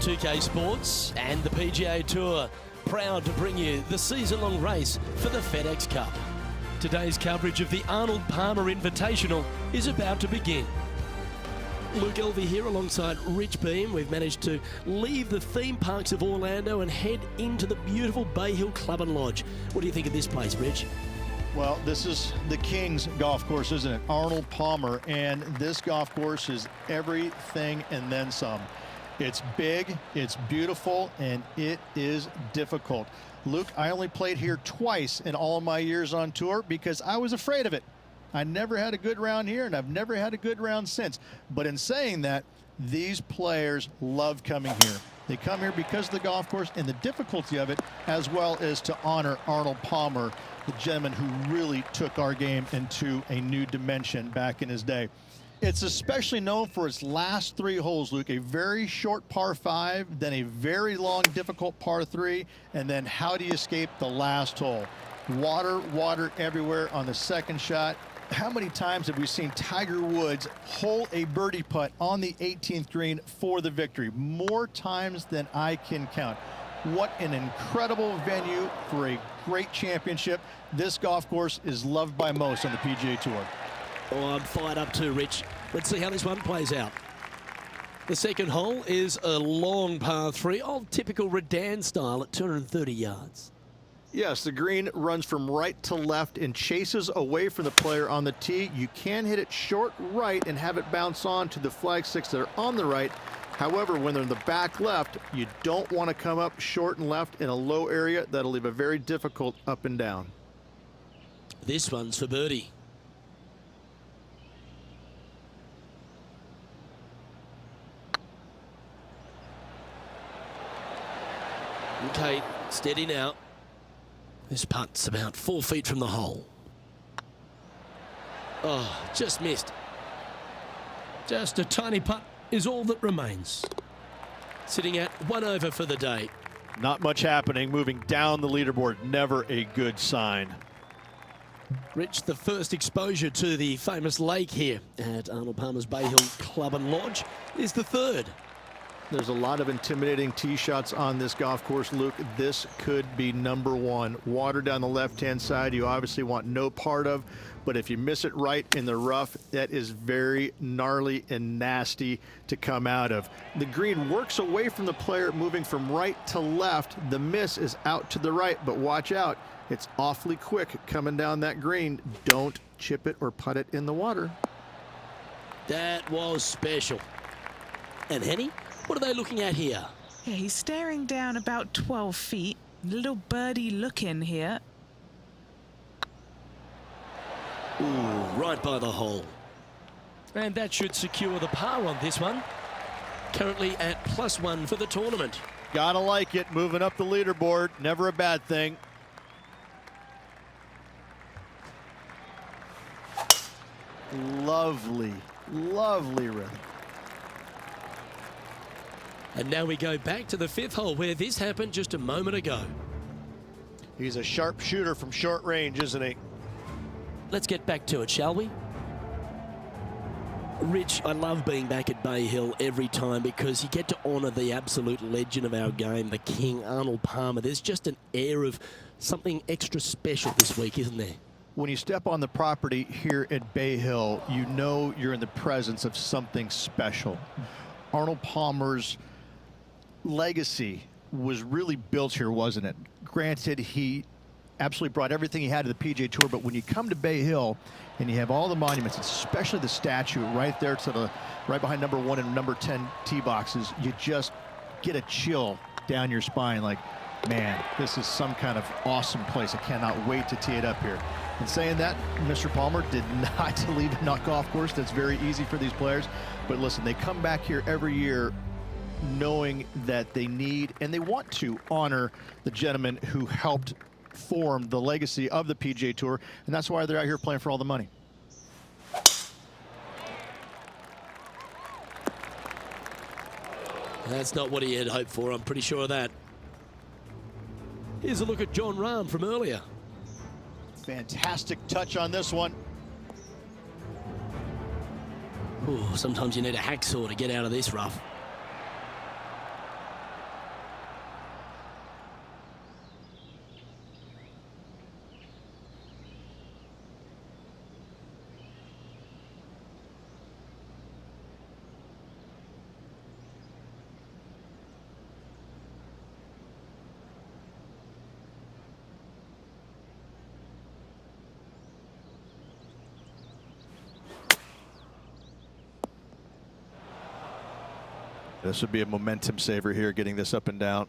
2K Sports and the PGA Tour, proud to bring you the season-long race for the FedEx Cup. Today's coverage of the Arnold Palmer Invitational is about to begin. Luke Elvey here alongside Rich Beam. We've managed to leave the theme parks of Orlando and head into the beautiful Bay Hill Club and Lodge. What do you think of this place, Rich? Well, this is the King's golf course, isn't it? Arnold Palmer, and this golf course is everything and then some. It's big, it's beautiful, and it is difficult. Luke, I only played here twice in all of my years on tour because I was afraid of it. I never had a good round here, and I've never had a good round since. But in saying that, these players love coming here. They come here because of the golf course and the difficulty of it, as well as to honor Arnold Palmer, the gentleman who really took our game into a new dimension back in his day. It's especially known for its last 3 holes, Luke. A very short par 5, then a very long, difficult par 3, and then how do you escape the last hole? Water, water everywhere on the second shot. How many times have we seen Tiger Woods hole a birdie putt on the 18th green for the victory? More times than I can count. What an incredible venue for a great championship. This golf course is loved by most on the PGA Tour. Oh, I'm fired up too, Rich. Let's see how this one plays out. The second hole is a long par 3, old typical Redan style at 230 yards. Yes, the green runs from right to left and chases away from the player on the tee. You can hit it short right and have it bounce on to the flag sticks that are on the right. However, when they're in the back left, you don't want to come up short and left in a low area. That'll leave a very difficult up and down. This one's for birdie. Okay, steady now. This putt's about 4 feet from the hole. Oh, just missed. Just a tiny putt is all that remains. Sitting at 1 over for the day. Not much happening, moving down the leaderboard, never a good sign. Rich, the first exposure to the famous lake here at Arnold Palmer's Bay Hill Club and Lodge is the third. There's a lot of intimidating tee shots on this golf course, Luke. This could be number 1. Water down the left-hand side, you obviously want no part of, but if you miss it right in the rough, that is very gnarly and nasty to come out of. The green works away from the player, moving from right to left. The miss is out to the right, but watch out. It's awfully quick coming down that green. Don't chip it or putt it in the water. That was special. And Henny? What are they looking at here? Yeah, he's staring down about 12 feet. Little birdie look in here. Ooh, right by the hole. And that should secure the par on this one. Currently at +1 for the tournament. Gotta like it, moving up the leaderboard, never a bad thing. Lovely, lovely rhythm. And now we go back to the 5th hole where this happened just a moment ago. He's a sharp shooter from short range, isn't he? Let's get back to it, shall we? Rich, I love being back at Bay Hill every time because you get to honour the absolute legend of our game, the King, Arnold Palmer. There's just an air of something extra special this week, isn't there? When you step on the property here at Bay Hill, you know you're in the presence of something special. Arnold Palmer's legacy was really built here, wasn't it? Granted, he absolutely brought everything he had to the PGA Tour, but when you come to Bay Hill and you have all the monuments, especially the statue right there to the right behind number 1 and number 10 tee boxes, you just get a chill down your spine like, man, this is some kind of awesome place. I cannot wait to tee it up here. And saying that, Mr. Palmer did not leave a golf course. That's very easy for these players. But listen, they come back here every year knowing that they need and they want to honor the gentleman who helped form the legacy of the PGA Tour, and that's why they're out here playing for all the money. That's not what he had hoped for, I'm pretty sure of that. Here's a look at John Rahm from earlier. Fantastic touch on this one. Ooh, sometimes you need a hacksaw to get out of this rough. This would be a momentum saver here, getting this up and down.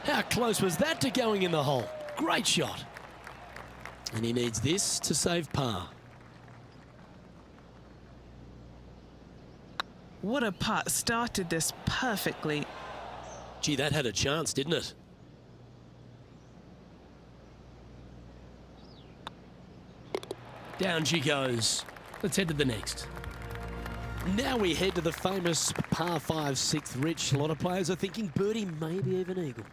How close was that to going in the hole? Great shot. And he needs this to save par. What a putt. Started this perfectly. Gee, that had a chance, didn't it? Down she goes. Let's head to the next. Now we head to the famous par 5 6th Rich. A lot of players are thinking birdie, maybe even eagle.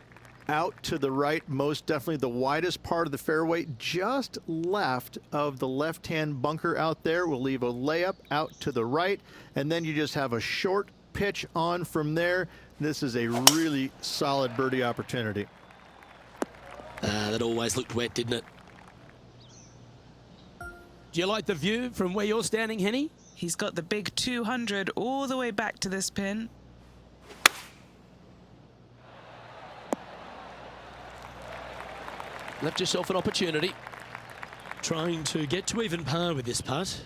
Out to the right, most definitely the widest part of the fairway, just left of the left-hand bunker out there. We'll leave a layup out to the right, and then you just have a short pitch on from there. This is a really solid birdie opportunity. That always looked wet, didn't it? Do you like the view from where you're standing, Henny? He's got the big 200 all the way back to this pin. Left yourself an opportunity. Trying to get to even par with this putt.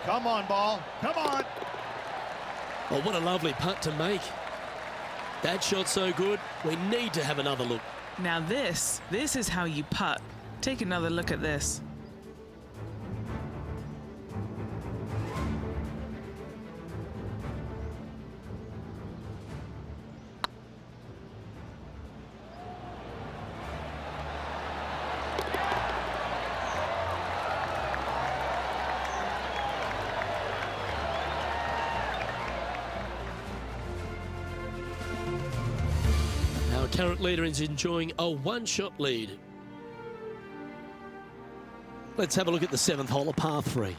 Come on, ball. Come on. Oh, what a lovely putt to make. That shot so good, we need to have another look. Now this is how you putt. Take another look at this. Our current leader is enjoying a one-shot lead. Let's have a look at the 7th hole, a par 3.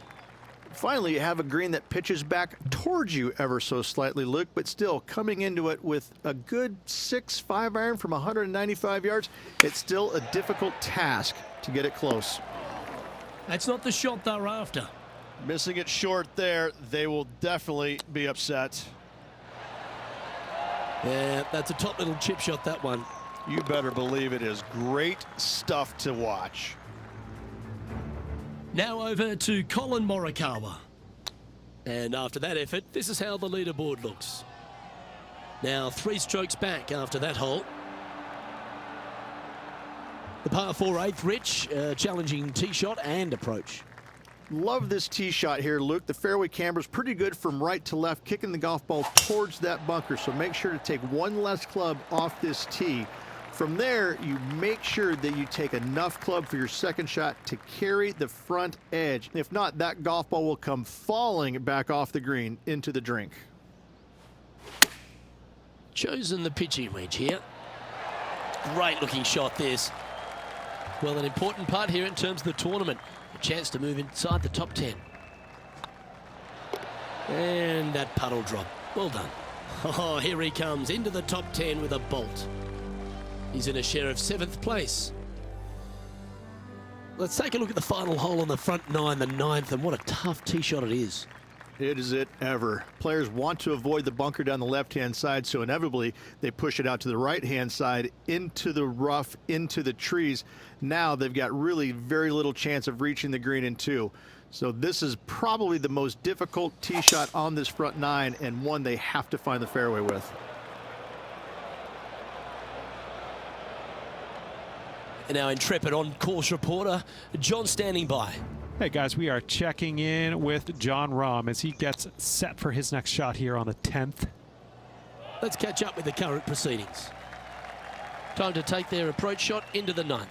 Finally, you have a green that pitches back towards you ever so slightly, Luke, but still coming into it with a good 6-5 iron from 195 yards. It's still a difficult task to get it close. That's not the shot they're after. Missing it short there, they will definitely be upset. Yeah, that's a top little chip shot, that one. You better believe it is great stuff to watch. Now over to Colin Morikawa. And after that effort, this is how the leaderboard looks. Now 3 strokes back after that hole. The par 4 8th Rich, challenging tee shot and approach. Love this tee shot here, Luke. The fairway camber is pretty good from right to left, kicking the golf ball towards that bunker. So make sure to take one less club off this tee. From there, you make sure that you take enough club for your second shot to carry the front edge. If not, that golf ball will come falling back off the green into the drink. Chosen the pitching wedge here. Great looking shot this. Well, an important part here in terms of the tournament. A chance to move inside the top 10. And that puddle drop. Well done. Oh, here he comes into the top 10 with a bolt. He's in a share of 7th place. Let's take a look at the final hole on the front 9, the 9th, and what a tough tee shot it is. It is it ever. Players want to avoid the bunker down the left-hand side, so inevitably they push it out to the right-hand side, into the rough, into the trees. Now they've got really very little chance of reaching the green in 2. So this is probably the most difficult tee shot on this front 9, and one they have to find the fairway with. And our intrepid on-course reporter, John, standing by. Hey guys, we are checking in with John Rahm as he gets set for his next shot here on the 10th. Let's catch up with the current proceedings. Time to take their approach shot into the 9th.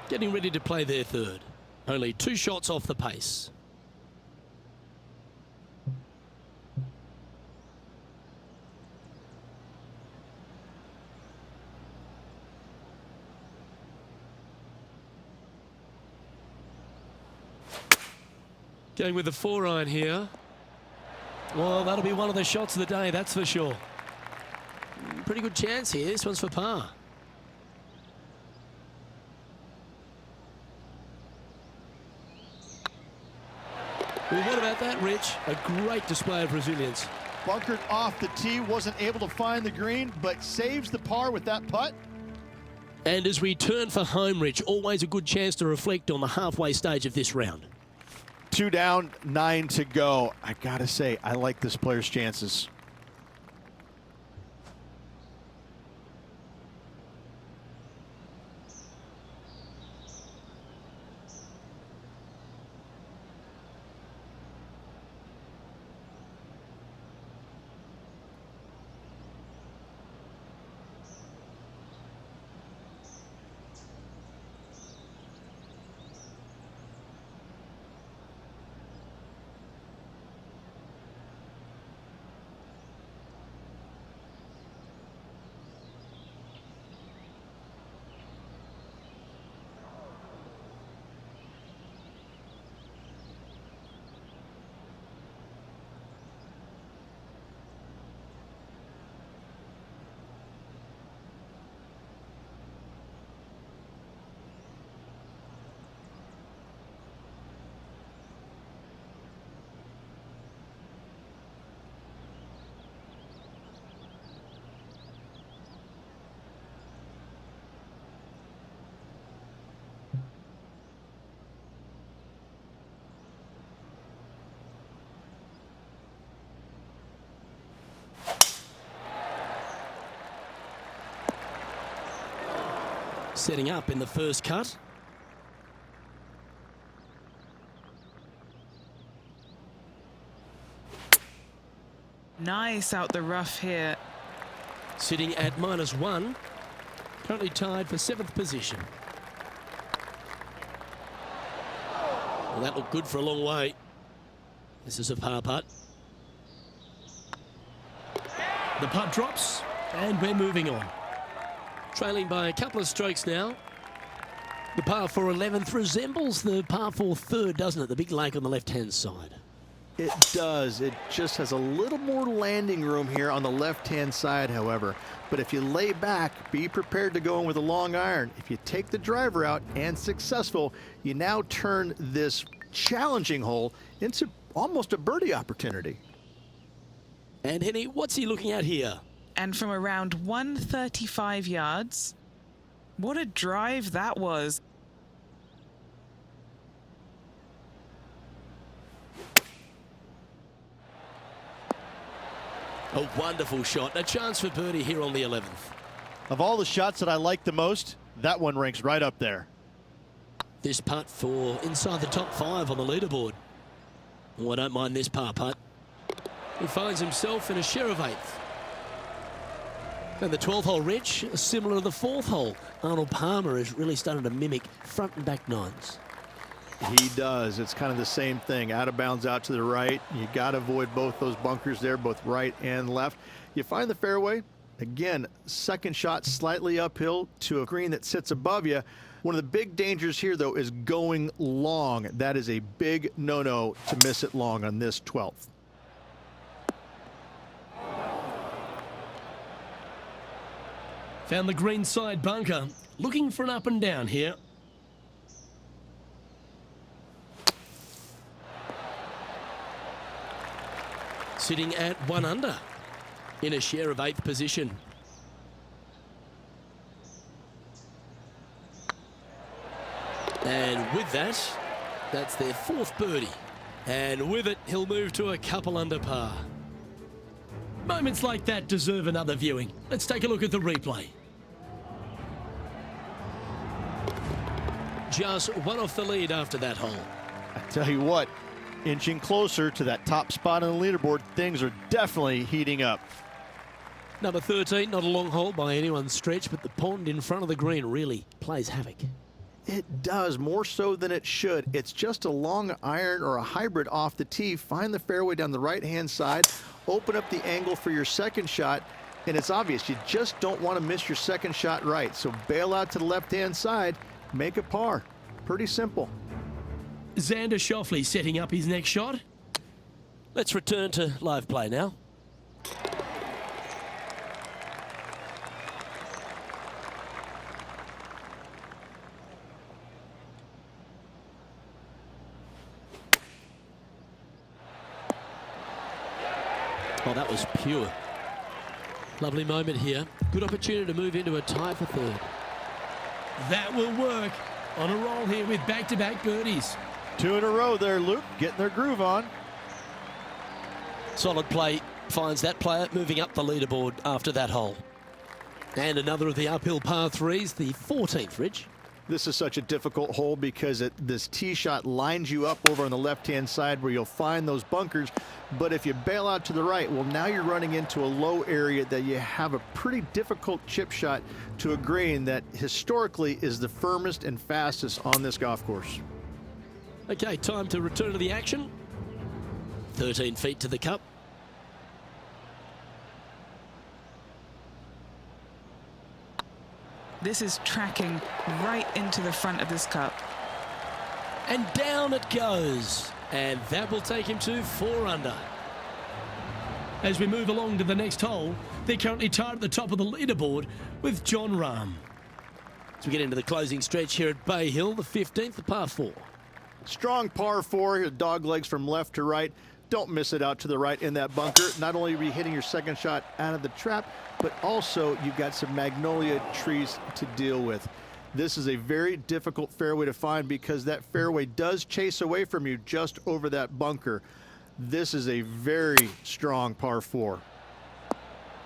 Getting ready to play their 3rd. Only 2 shots off the pace. Going with the 4 iron here. Well, that'll be one of the shots of the day, that's for sure. Pretty good chance here. This one's for par. Well, what about that, Rich? A great display of resilience. Bunkered off the tee, wasn't able to find the green, but saves the par with that putt. And as we turn for home, Rich, always a good chance to reflect on the halfway stage of this round. 2 down, 9 to go. I gotta say, I like this player's chances. Setting up in the first cut. Nice out the rough here. Sitting at -1. Currently tied for 7th position. Well, that looked good for a long way. This is a par putt. The putt drops, and we're moving on. Trailing by a couple of strokes now. The par 4 11th resembles the par 4 3rd, doesn't it? The big lake on the left-hand side. It does. It just has a little more landing room here on the left-hand side, however. But if you lay back, be prepared to go in with a long iron. If you take the driver out and successful, you now turn this challenging hole into almost a birdie opportunity. And Henny, what's he looking at here? And from around 135 yards. What a drive that was. A wonderful shot. A chance for birdie here on the 11th. Of all the shots that I like the most, that one ranks right up there. This putt for inside the top 5 on the leaderboard. Oh, I don't mind this par putt. He finds himself in a share of 8th. And the 12th hole, Rich, similar to the 4th hole. Arnold Palmer is really starting to mimic front and back 9s. He does. It's kind of the same thing. Out of bounds out to the right. You got to avoid both those bunkers there, both right and left. You find the fairway. Again, second shot slightly uphill to a green that sits above you. One of the big dangers here, though, is going long. That is a big no-no to miss it long on this 12th. Found the green side bunker. Looking for an up and down here. Sitting at 1 under in a share of 8th position. And with that, that's their 4th birdie. And with it, he'll move to a couple under par. Moments like that deserve another viewing. Let's take a look at the replay. Just one off the lead after that hole. I tell you what, inching closer to that top spot on the leaderboard, things are definitely heating up. Number 13, not a long hole by anyone's stretch, but the pond in front of the green really plays havoc. It does, more so than it should. It's just a long iron or a hybrid off the tee. Find the fairway down the right-hand side, open up the angle for your second shot, and it's obvious you just don't want to miss your second shot right. So bail out to the left-hand side, make a par. Pretty simple. Xander Schauffele setting up his next shot. Let's return to live play now. Oh, that was pure. Lovely moment here. Good opportunity to move into a tie for third. That will work. On a roll here with back-to-back birdies. 2 in a row there, Luke, getting their groove on. Solid play finds that player moving up the leaderboard after that hole. And another of the uphill par threes, the 14th, Rich. This is such a difficult hole because this tee shot lines you up over on the left-hand side where you'll find those bunkers. But if you bail out to the right, well, now you're running into a low area that you have a pretty difficult chip shot to a green that historically is the firmest and fastest on this golf course. Okay, time to return to the action. 13 feet to the cup. This is tracking right into the front of this cup. And down it goes. And that will take him to 4 under. As we move along to the next hole, they're currently tied at the top of the leaderboard with Jon Rahm. As we get into the closing stretch here at Bay Hill, the 15th, the par 4. Strong par 4 here, dog legs from left to right. Don't miss it out to the right in that bunker. Not only are you hitting your second shot out of the trap, but also you've got some magnolia trees to deal with. This is a very difficult fairway to find because that fairway does chase away from you just over that bunker. This is a very strong par 4.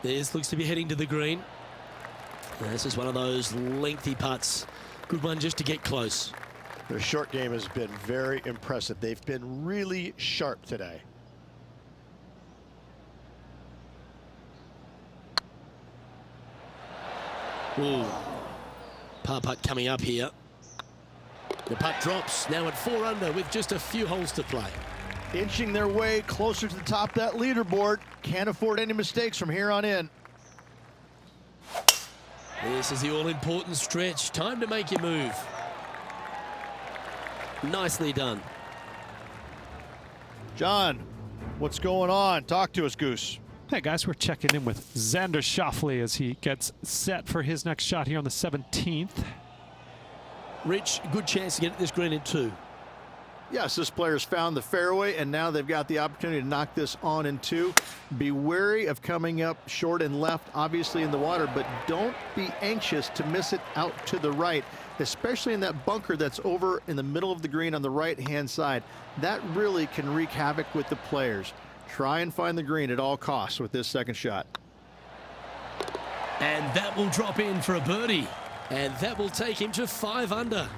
This looks to be heading to the green. This is one of those lengthy putts. Good one just to get close. Their short game has been very impressive. They've been really sharp today. Ooh. Par putt coming up here. The putt drops now at 4 under with just a few holes to play. Inching their way closer to the top of that leaderboard. Can't afford any mistakes from here on in. This is the all-important stretch. Time to make your move. Nicely done. John, what's going on? Talk to us, Goose. Hey guys, we're checking in with Xander Schauffele as he gets set for his next shot here on the 17th. Rich, good chance to get this green in 2. Yes, this player's found the fairway, and now they've got the opportunity to knock this on in 2. Be wary of coming up short and left, obviously in the water, but don't be anxious to miss it out to the right, especially in that bunker that's over in the middle of the green on the right-hand side. That really can wreak havoc with the players. Try and find the green at all costs with this second shot. And that will drop in for a birdie. And that will take him to 5 under.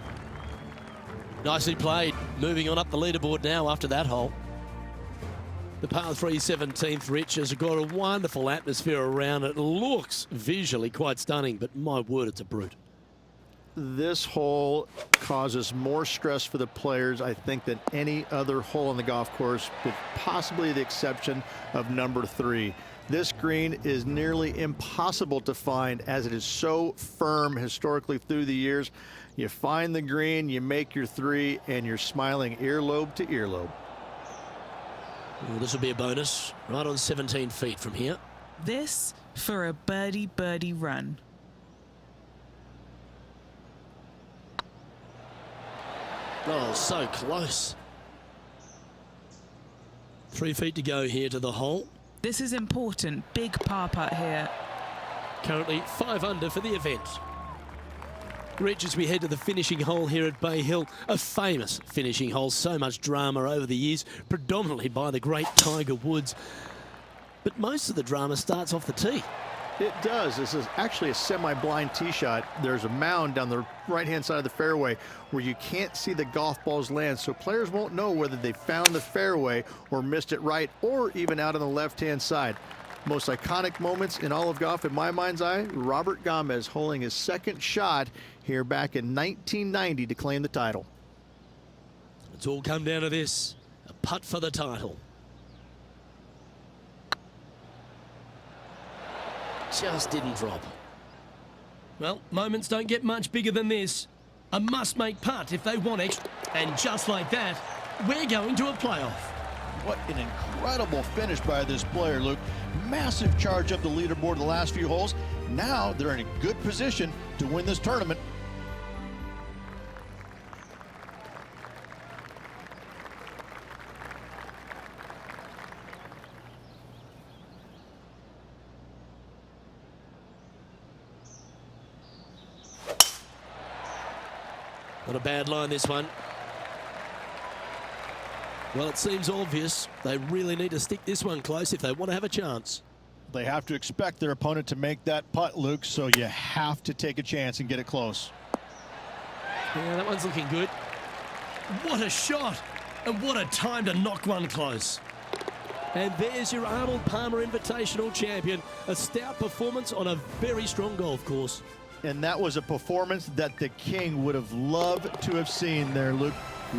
Nicely played. Moving on up the leaderboard now after that hole. The par 3 17th, Rich, has got a wonderful atmosphere around it. Looks visually quite stunning, but my word, it's a brute. This hole causes more stress for the players, I think, than any other hole on the golf course, with possibly the exception of number 3. This green is nearly impossible to find as it is so firm historically through the years. You find the green, you make your 3, and you're smiling earlobe to earlobe. Well, this will be a bonus right on 17 feet from here. This for a birdie run. Oh, so close. 3 feet to go here to the hole. This is important. Big par putt here. Currently 5 under for the event. Rich, as we head to the finishing hole here at Bay Hill, a famous finishing hole, so much drama over the years, predominantly by the great Tiger Woods. But most of the drama starts off the tee. It does. This is actually a semi-blind tee shot. There's a mound down the right-hand side of the fairway where you can't see the golf balls land, so players won't know whether they found the fairway or missed it right or even out on the left-hand side. Most iconic moments in all of golf, in my mind's eye, Robert Gomez holding his second shot here back in 1990 to claim the title. It's all come down to this, a putt for the title. Just didn't drop. Well, moments don't get much bigger than this. A must-make putt if they want extra. And just like that, we're going to a playoff. What an incredible finish by this player, Luke. Massive charge up the leaderboard the last few holes. Now they're in a good position to win this tournament. Not a bad line, this one. Well, it seems obvious. They really need to stick this one close if they want to have a chance. They have to expect their opponent to make that putt, Luke, so you have to take a chance and get it close. Yeah, that one's looking good. What a shot! And what a time to knock one close. And there's your Arnold Palmer Invitational champion. A stout performance on a very strong golf course. And that was a performance that the King would have loved to have seen there, Luke.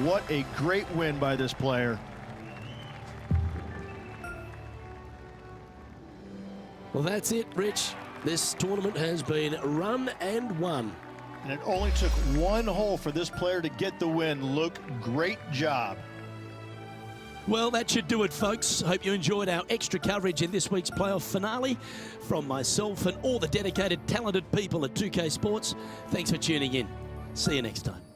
What a great win by this player. Well, that's it, Rich. This tournament has been run and won. And it only took one hole for this player to get the win. Luke, great job. Well, that should do it, folks. Hope you enjoyed our extra coverage in this week's playoff finale. From myself and all the dedicated, talented people at 2K Sports, thanks for tuning in. See you next time.